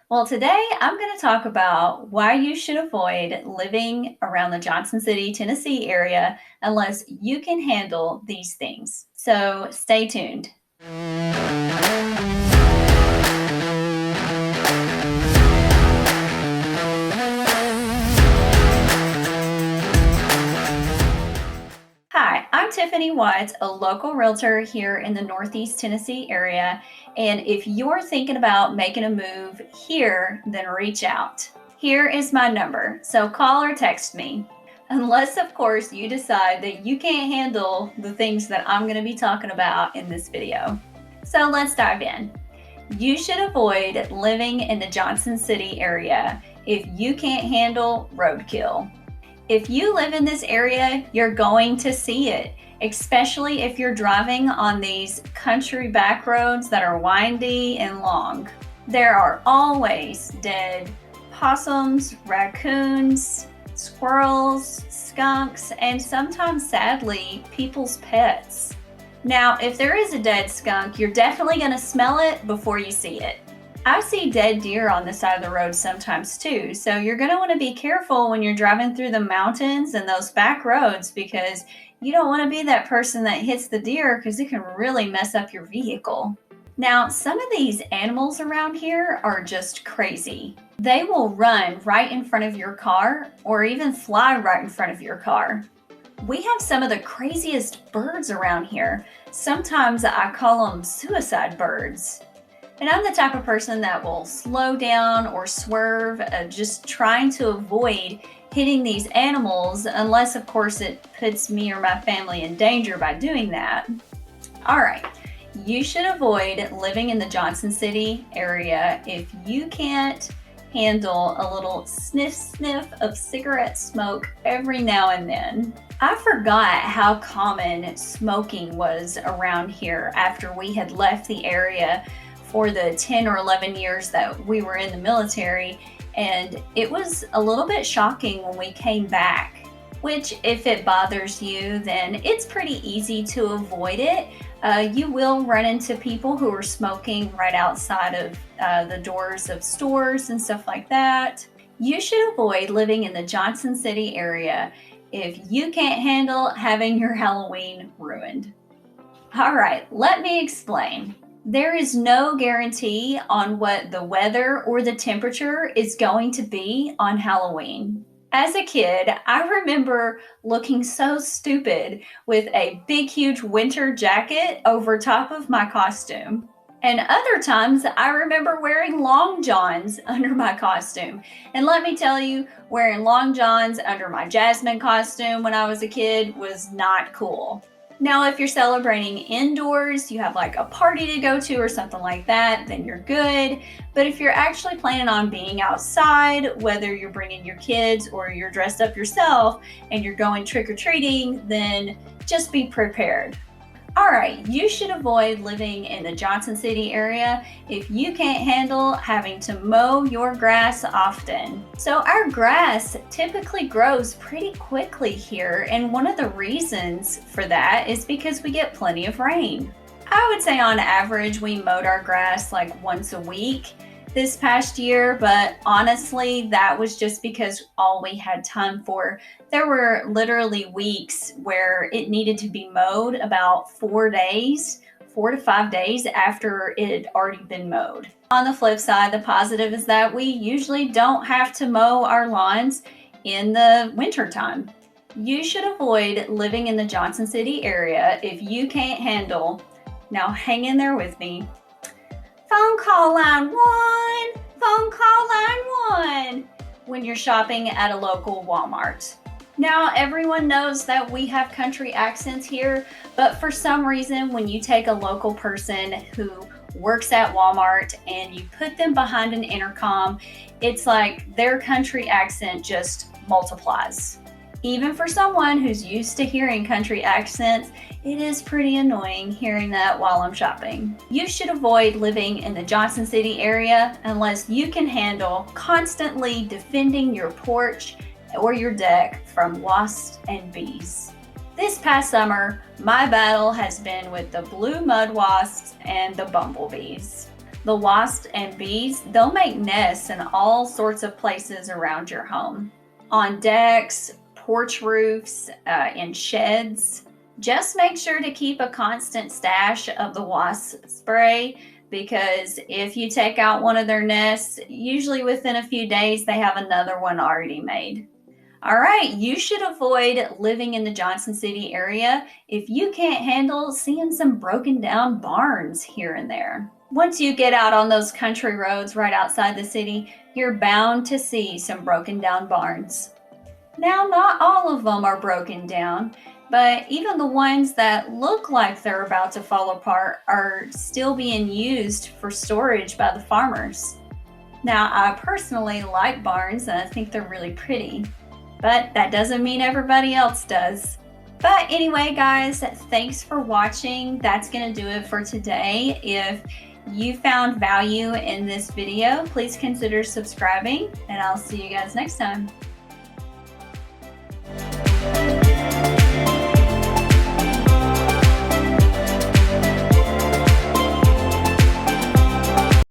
Well, today I'm going to talk about why you should avoid living around the Johnson City, Tennessee area unless you can handle these things. So stay tuned. Hi, I'm Tiffany Watts, a local realtor here in the Northeast Tennessee area. And if you're thinking about making a move here, then reach out. Here is my number, so call or text me. Unless, of course, you decide that you can't handle the things that I'm going to be talking about in this video. So let's dive in. You should avoid living in the Johnson City area if you can't handle roadkill. If you live in this area, you're going to see it, especially if you're driving on these country back roads that are windy and long. There are always dead possums, raccoons, squirrels, skunks, and sometimes, sadly, people's pets. Now, if there is a dead skunk, you're definitely going to smell it before you see it. I see dead deer on the side of the road sometimes too, so you're going to want to be careful when you're driving through the mountains and those back roads because you don't want to be that person that hits the deer because it can really mess up your vehicle. Now, some of these animals around here are just crazy. They will run right in front of your car or even fly right in front of your car. We have some of the craziest birds around here. Sometimes I call them suicide birds. And I'm the type of person that will slow down or swerve, just trying to avoid hitting these animals, unless, of course, it puts me or my family in danger by doing that. All right, you should avoid living in the Johnson City area if you can't handle a little sniff of cigarette smoke every now and then. I forgot how common smoking was around here after we had left the area for the 10 or 11 years that we were in the military, and it was a little bit shocking when we came back, which if it bothers you, then it's pretty easy to avoid it. You will run into people who are smoking right outside of the doors of stores and stuff like that. You should avoid living in the Johnson City area if you can't handle having your Halloween ruined. All right, let me explain. There is no guarantee on what the weather or the temperature is going to be on Halloween. As a kid, I remember looking so stupid with a big, huge winter jacket over top of my costume. And other times, I remember wearing long johns under my costume. And let me tell you, wearing long johns under my Jasmine costume when I was a kid was not cool. Now, if you're celebrating indoors, you have like a party to go to or something like that, then you're good. But if you're actually planning on being outside, whether you're bringing your kids or you're dressed up yourself and you're going trick-or-treating, then just be prepared. All right, you should avoid living in the Johnson City area if you can't handle having to mow your grass often. So our grass typically grows pretty quickly here, and one of the reasons for that is because we get plenty of rain. I would say on average we mowed our grass like once a week this past year, but honestly, that was just because all we had time for. There were literally weeks where it needed to be mowed about 4 days, 4 to 5 days after it had already been mowed. On the flip side, the positive is that we usually don't have to mow our lawns in the wintertime. You should avoid living in the Johnson City area if you can't handle, now hang in there with me, phone call line 1, phone call line 1, when you're shopping at a local Walmart. Now, everyone knows that we have country accents here, but for some reason, when you take a local person who works at Walmart and you put them behind an intercom, it's like their country accent just multiplies. Even for someone who's used to hearing country accents, it is pretty annoying hearing that while I'm shopping. You should avoid living in the Johnson City area unless you can handle constantly defending your porch or your deck from wasps and bees. This past summer, my battle has been with the blue mud wasps and the bumblebees. The wasps and bees, they'll make nests in all sorts of places around your home. On decks, porch roofs, in sheds. Just make sure to keep a constant stash of the wasp spray, because if you take out one of their nests, usually within a few days they have another one already made. All right, you should avoid living in the Johnson City area if you can't handle seeing some broken down barns here and there. Once you get out on those country roads right outside the city, you're bound to see some broken down barns. Now, not all of them are broken down, but even the ones that look like they're about to fall apart are still being used for storage by the farmers. Now, I personally like barns and I think they're really pretty, but that doesn't mean everybody else does. But anyway, guys, thanks for watching. That's going to do it for today. If you found value in this video, please consider subscribing, and I'll see you guys next time.